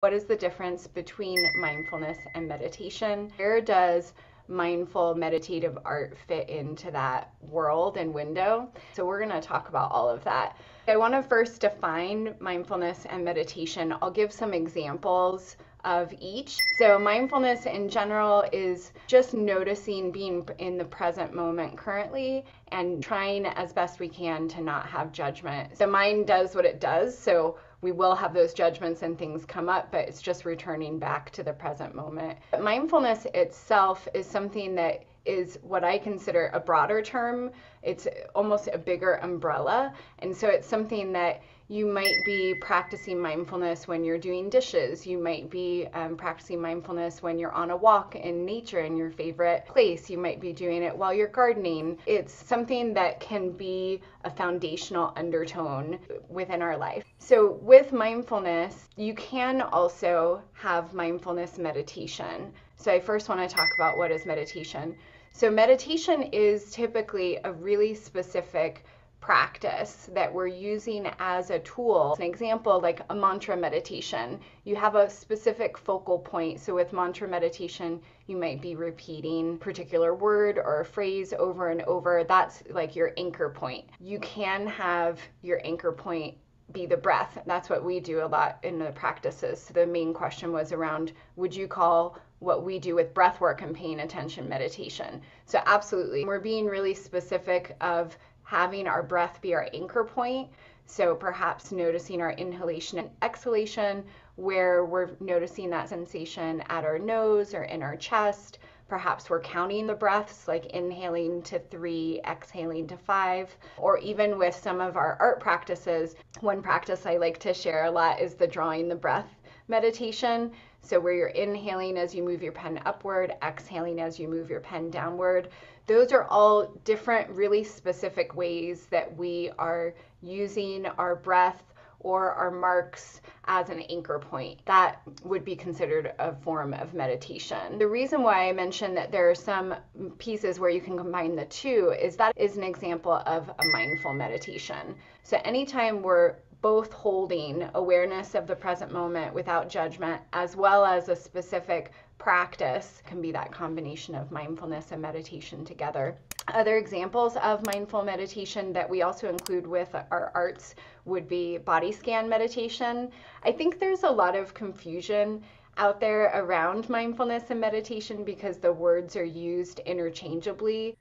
What is the difference between mindfulness and meditation? Where does mindful meditative art fit into that world and window? So we're going to talk about all of that. I want to first define mindfulness and meditation. I'll give some examples of each. So mindfulness in general is just noticing being in the present moment currently and trying as best we can to not have judgment. The mind does what it does, so we will have those judgments and things come up, but it's just returning back to the present moment. But mindfulness itself is something that is what I consider a broader term. It's almost a bigger umbrella. And so it's something that you might be practicing mindfulness when you're doing dishes. You might be practicing mindfulness when you're on a walk in nature in your favorite place. You might be doing it while you're gardening. It's something that can be a foundational undertone within our life. So with mindfulness, you can also have mindfulness meditation. So I first want to talk about what is meditation. So meditation is typically a really specific practice that we're using as a tool. An example, like a mantra meditation, you have a specific focal point. So with mantra meditation, you might be repeating a particular word or a phrase over and over. That's like your anchor point. You can have your anchor point be the breath. That's what we do a lot in the practices. So the main question was around, would you call what we do with breath work and paying attention meditation? So absolutely. We're being really specific of having our breath be our anchor point. So perhaps noticing our inhalation and exhalation, where we're noticing that sensation at our nose or in our chest. Perhaps we're counting the breaths, like inhaling to 3, exhaling to 5, or even with some of our art practices. One practice I like to share a lot is the drawing the breath meditation. So where you're inhaling as you move your pen upward, exhaling as you move your pen downward. Those are all different, really specific ways that we are using our breath or our marks as an anchor point. That would be considered a form of meditation. The reason why I mentioned that there are some pieces where you can combine the two is that is an example of a mindful meditation. So anytime we're both holding awareness of the present moment without judgment, as well as a specific practice, can be that combination of mindfulness and meditation together. Other examples of mindful meditation that we also include with our arts would be body scan meditation. I think there's a lot of confusion out there around mindfulness and meditation because the words are used interchangeably.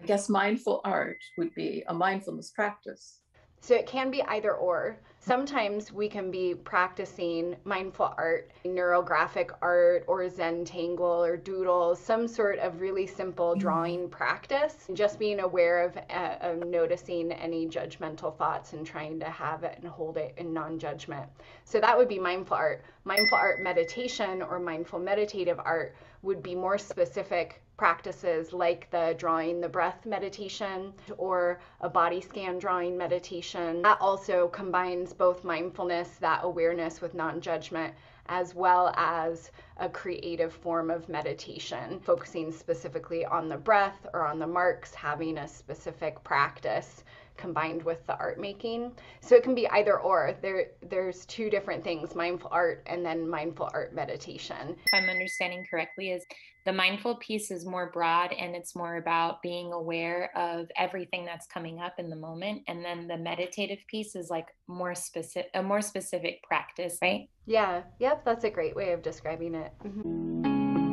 I guess mindful art would be a mindfulness practice. So it can be either or. Sometimes we can be practicing mindful art, neurographic art, or Zentangle or doodles, some sort of really simple drawing practice. Just being aware of noticing any judgmental thoughts and trying to have it and hold it in non-judgment. So that would be mindful art. Mindful art meditation or mindful meditative art would be more specific practices like the drawing the breath meditation or a body scan drawing meditation. That also combines both mindfulness, that awareness with non-judgment, as well as a creative form of meditation, focusing specifically on the breath or on the marks, having a specific practice combined with the art making. So it can be either or. There's two different things, mindful art and then mindful art meditation. If I'm understanding correctly, is the mindful piece is more broad and it's more about being aware of everything that's coming up in the moment. And then the meditative piece is like a more specific practice, right? Yeah, yep, that's a great way of describing it. Mm-hmm.